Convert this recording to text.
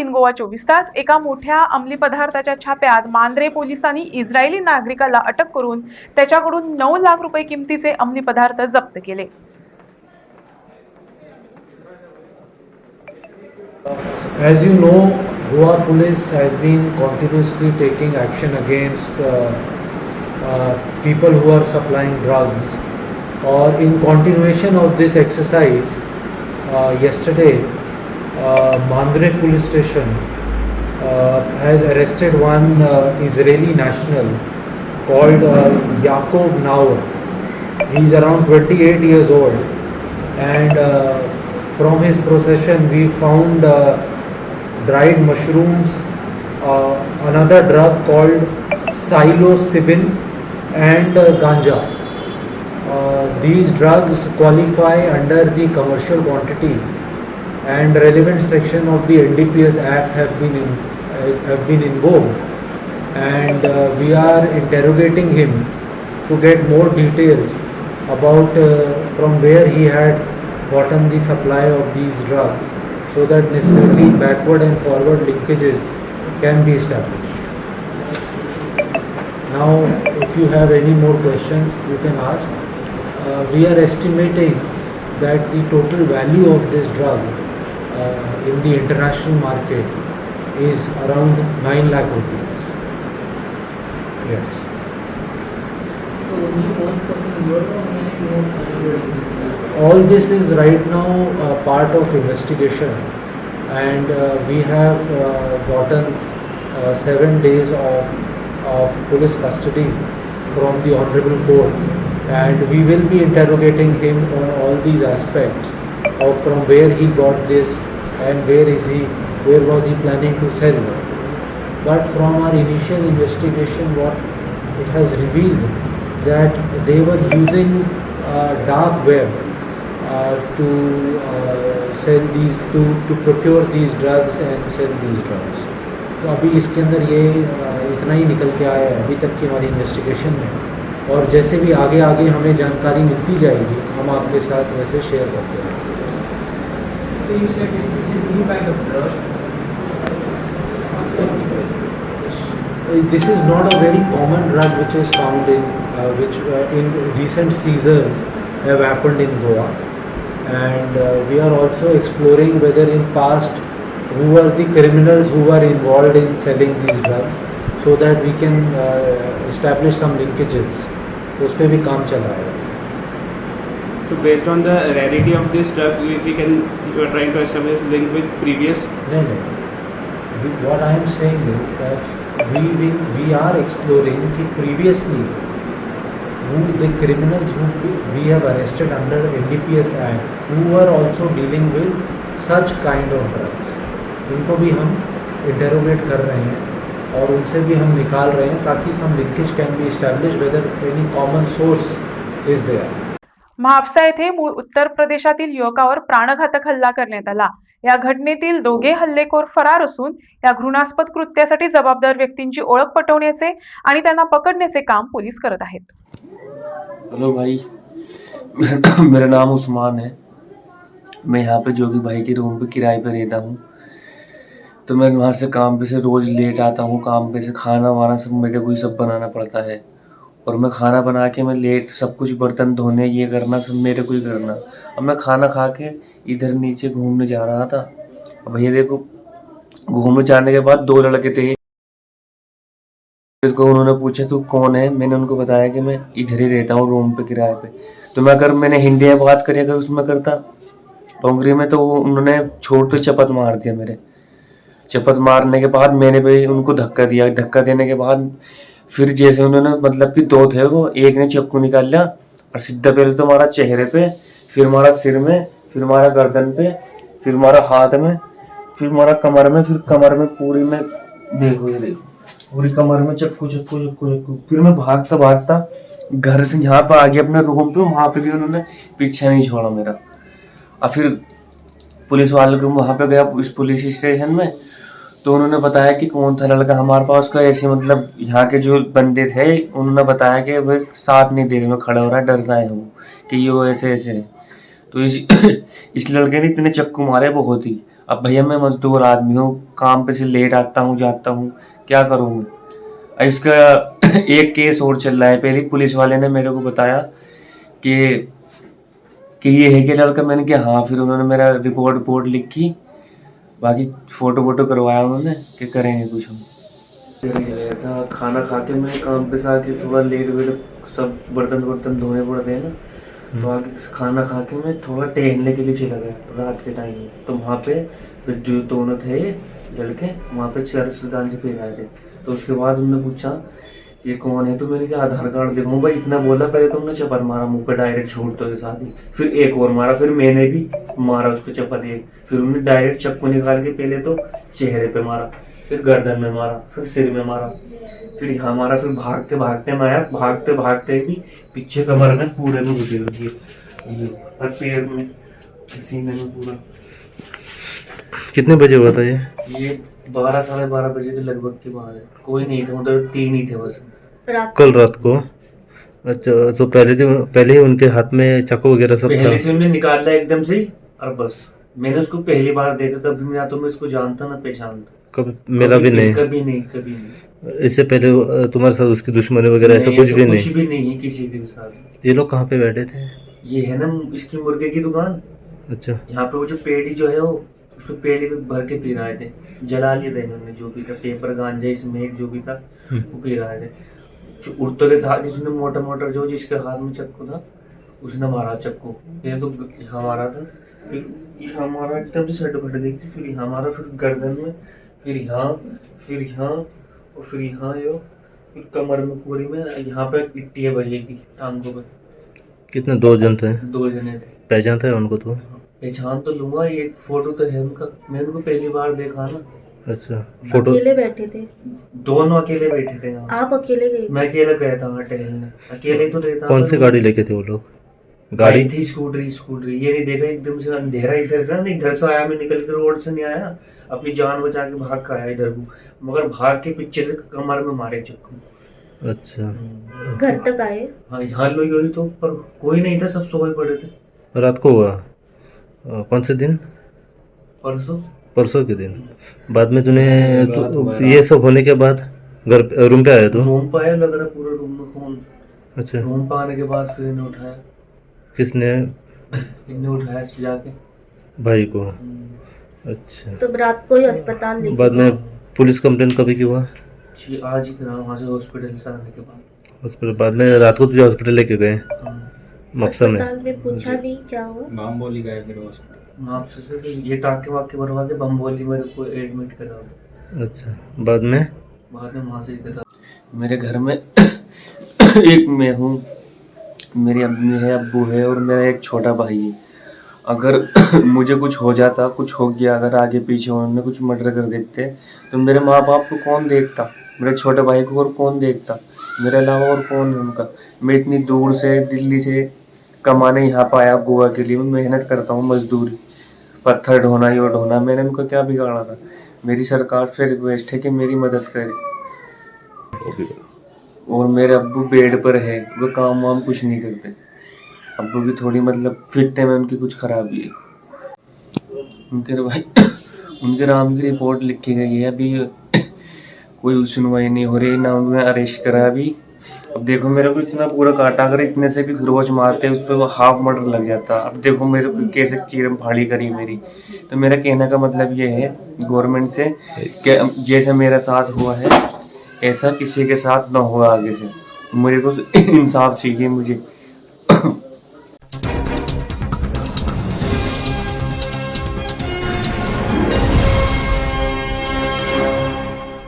इन गोवा 24 तास एका मोठ्या अंमली पदार्थाच्या छाप्यात मांद्रे पोलिसांनी इस्रायली नागरिकाला अटक करून त्याच्याकडून 9 लाख रुपये किमतीचे अंमली पदार्थ जप्त केले. As you know, Goa police has been continuously taking action against people who are supplying drugs. Or in continuation of this exercise, yesterday Mandre police station has arrested one Israeli national called Yaakov Naur. He is around 28 years old, and from his possession we found dried mushrooms, another drug called psilocybin, and ganja. These drugs qualify under the commercial quantity, and relevant section of the NDPS Act have been invoked, and we are interrogating him to get more details about from where he had gotten the supply of these drugs, so that necessarily backward and forward linkages can be established. Now, if you have any more questions, you can ask. We are estimating that the total value of this drug in the international market is around 9 lakh rupees. Yes. All this is right now part of investigation, and we have gotten 7 days of police custody from the Honorable Court, and we will be interrogating him on all these aspects of from where he got this and where was he planning to sell. But from our initial investigation, what it has revealed that they were using dark web to sell these to procure these drugs and sell these drugs. तो अभी इसके अंदर ये इतना ही निकल के आया है अभी तक की हमारी इन्वेस्टिगेशन में, और जैसे भी आगे हमें जानकारी मिलती जाएगी हम आपके साथ वैसे शेयर करते रहेंगे. So you said this is new kind of drug. This is not a very common drug which is found in in recent seizures have happened in Goa, and we are also exploring whether in past who are the criminals who are involved in selling these drugs, so that we can establish some linkages. उस पे भी काम चल रहा है. So based on the rarity of this drug, you are trying to establish link with previous. No. What I am saying is that we are exploring कि previously who the criminals who we have arrested under NDPS Act who were also dealing with such kind of drugs, उनको भी हम interrogate कर रहे हैं और उनसे भी हम निकाल रहे हैं ताकि some linkage can be established whether any common source is there. Mapusa येथे मूळ उत्तर प्रदेशातील युवकावर प्राणघातक हल्ला करण्यात आला. या घटनेतील दोघे हल्लेखोर फरार असून या घृणास्पद कृत्यासाठी जबाबदार व्यक्तींची ओळख पटवण्याचे आणि त्यांना पकडण्याचे काम पोलीस करत आहेत. हेलो भाई, मेरा नाम उस्मान है. मैं यहाँ पे जोगी भाई के रूम पे किराए पे रहता हूँ. तो मैं वहाँ से काम पे से रोज़ लेट आता हूँ. काम पे से खाना वाना सब मेरे को ही सब बनाना पड़ता है, और मैं खाना बना के मैं लेट सब कुछ बर्तन धोने ये करना सब मेरे को ही करना. अब मैं खाना खा के इधर नीचे घूमने जा रहा था. अब भैया देखो, घूमने जाने के बाद 2 लड़के थे. को उन्होंने पूछा तू कौन है. मैंने उनको बताया कि मैं इधर ही रहता हूँ रूम पे किराए पे. तो मैं अगर मैंने हिंदी में बात करी अगर उसमें करता डोंगरी में, तो उन्होंने छोड़ तो चपत मार दिया मेरे. चपत मारने के बाद मैंने भी उनको धक्का दिया. धक्का देने के बाद फिर जैसे उन्होंने मतलब कि 2 थे वो, एक ने चाकू निकाल लिया और सीधा पहले तो मारा चेहरे पे, फिर मारा सिर में, फिर मारा गर्दन पे, फिर मारा हाथ में, फिर मारा कमर में. फिर कमर में पूरी में देखो ये देखो पूरी कमर में चक्कू. फिर मैं भागता घर से यहाँ पर आ गया अपने रूम पे. वहाँ पे भी उन्होंने पीछा नहीं छोड़ा मेरा. और फिर पुलिस वालों को वहाँ पे गया इस पुलिस स्टेशन में, तो उन्होंने बताया कि कौन था लड़का हमारे पास का. ऐसे मतलब यहाँ के जो बंदे थे उन्होंने बताया कि वह साथ नहीं दे रहे में खड़ा हो रहा है, डर रहा है वो कि ये वो ऐसे है. तो इस लड़के ने इतने चक्कू मारे बहुत ही. अब भैया मैं मजदूर आदमी हूँ, काम पे से लेट आता हूँ जाता हूँ, क्या करूँ मैं। अब इसका एक केस और चल रहा है। पहले पुलिस वाले ने मेरे को बताया कि ये है क्या लड़का, मैंने कहा हाँ। फिर उन्होंने मेरा रिपोर्ट लिखी, बाकी फोटो वोटो करवाया उन्होंने कि करेंगे कुछ हम। चले गया था खाना खा के, मैं काम पे से आके थोड़ा लेट वेट, सब बर्तन धोने पड़ते हैं ना, तो आगे खाना खा के मैं थोड़ा टहलने के लिए चला गया रात के टाइम में। तो वहाँ पे फिर जो दोनों थे लड़के वहाँ पे चर्च गांजे पी रहे थे। तो उसके बाद उन्होंने पूछा ये कौन है, तो मैंने कहा आधार कार्ड देखो भाई, इतना बोला। पहले तो उन्होंने चपत मारा मुँह पे डायरेक्ट छोड़ते हुए साथ ही, फिर एक और मारा, फिर मैंने भी मारा उसको चपत एक। फिर उन्होंने डायरेक्ट चक्कू निकाल के पहले तो चेहरे पे मारा, फिर गर्दन में मारा, फिर सिर में मारा, फिर यहाँ मारा। फिर भागते भागते मैं आया, भागते भागते भी पीछे कमर में पूरे में घुसी होती है, और पैर में, सीने में पूरा। कितने बजे हुआ था ये? 12 साढ़े 12 बजे के लगभग के बाद है। कोई नहीं था उधर, 3 ही थे बस। कल रात को? अच्छा, तो पहले ही उनके हाथ में चाकू वगैरह सब था? पहले से उन्हें निकाला एकदम से ही, और बस मैंने उसको पहली बार देखा। कभी ना तो मैं उसको जानता ना पहचानता, कभी मिला भी नहीं? कभी नहीं। इससे पहले तुम्हारे साथ उसकी दुश्मनी वगैरह ऐसा कुछ भी नहीं? कुछ भी नहीं है किसी के साथ। ये लोग कहाँ पे बैठे थे? ये है ना इसकी मुर्गे की दुकान। अच्छा, यहाँ पे वो जो पेड़ी जो है वो उसको पेड़ी में भर के पी रहे थे, जला लिए थे इन्होंने जो भी था, पेपर गांजा इसमें जो भी था वो पी रहे थे। जो उड़ते के साथ जिसने मोटा जो जिसके हाथ में चक्कू था उसने मारा चक्कू। ये तो यहाँ मारा था, फिर यहाँ मारा एकदम से सट फट गई थी, फिर यहाँ मारा, फिर गर्दन में, फिर यहाँ और फिर यहाँ फिर कमर में पूरी में, यहाँ पे इट्टियाँ बजी थी टांगों पे। कितने? 2 जन थे? 2 जने थे। पहचानता है उनको तो? पहचान तो लूंगा, ये फोटो तो है उनका, मैंने उनको पहली बार देखा ना। अच्छा, फोटो? अकेले बैठे थे? दोनों अकेले बैठे थे यहाँ। आप अकेले गए? मैं अकेला गया था वहाँ टहलने, अकेले तो रहता। कौन सी गाड़ी लेके थे वो लोग? गाड़ी थी स्कूटरी। ये नहीं देखा एकदम से अंधेरा इधर था ना, इधर से आया मैं, निकल के रोड से नहीं आया, अपनी जान बचा के भाग कर आया इधर को, मगर भाग के पीछे से कमर में मारे चक्कू। अच्छा, घर तक आए? हाँ यहाँ लोग तो, पर कोई नहीं था, सब सोए पड़े थे। रात को हुआ? कौन से दिन? परसों के दिन। बाद में तूने ये सब होने के बाद रूम पे आया? तो रूम पे आया, लग रहा पूरा रूम में खून। अच्छा, रूम पे आने के बाद फिर इन्हें उठाया। किसने? इन्हें उठाया जाके भाई को। अच्छा, तो रात को ही अस्पताल लेके बाद में पुलिस कंप्लेंट कभी की हुआ? आज ही करा, वहाँ से हॉस्पिटल से आने के बाद। हॉस्पिटल? बाद में रात को तुझे हॉस्पिटल लेके गए मक्सा में? अस्पताल में पूछा नहीं क्या हुआ? बम बोली गए फिर हॉस्पिटल। आपसे से ये टाके वाके भरवा के बम्बोली मेरे को एडमिट करा। अच्छा, बाद में वहाँ से इधर मेरे घर में एक मैं हूँ, मेरी अम्मी है, अब्बू है, और मेरा एक छोटा भाई है। अगर मुझे कुछ हो जाता, कुछ हो गया, अगर आगे पीछे उन्होंने कुछ मर्डर कर देते, तो मेरे माँ बाप को कौन देखता, मेरे छोटे भाई को और कौन देखता, मेरे अलावा और कौन है उनका। मैं इतनी दूर से दिल्ली से कमाने यहाँ पर आया गोवा के लिए, मैं मेहनत करता हूँ, मजदूरी, पत्थर ढोना ये ढोना, मैंने उनको क्या बिगाड़ा था। मेरी सरकार से रिक्वेस्ट है कि मेरी मदद करे। और मेरे अब्बू बेड पर है, वो काम वाम कुछ नहीं करते। अब्बू की थोड़ी मतलब फिटने में उनकी कुछ खराबी है। उनके नाम की रिपोर्ट लिखी गई है, अभी कोई सुनवाई नहीं हो रही, ना उन्होंने अरेस्ट करा अभी। अब देखो मेरे को इतना पूरा काटा, अगर इतने से भी रोज मारते उस पर वो हाफ मर्डर लग जाता। अब देखो मेरे को कैसे चीरम फाड़ी करी मेरी। तो मेरा कहने का मतलब ये है गवर्नमेंट से कि जैसे मेरा साथ हुआ है ऐसा किसी के साथ ना हो आगे से। मेरे को इंसाफ चाहिए मुझे।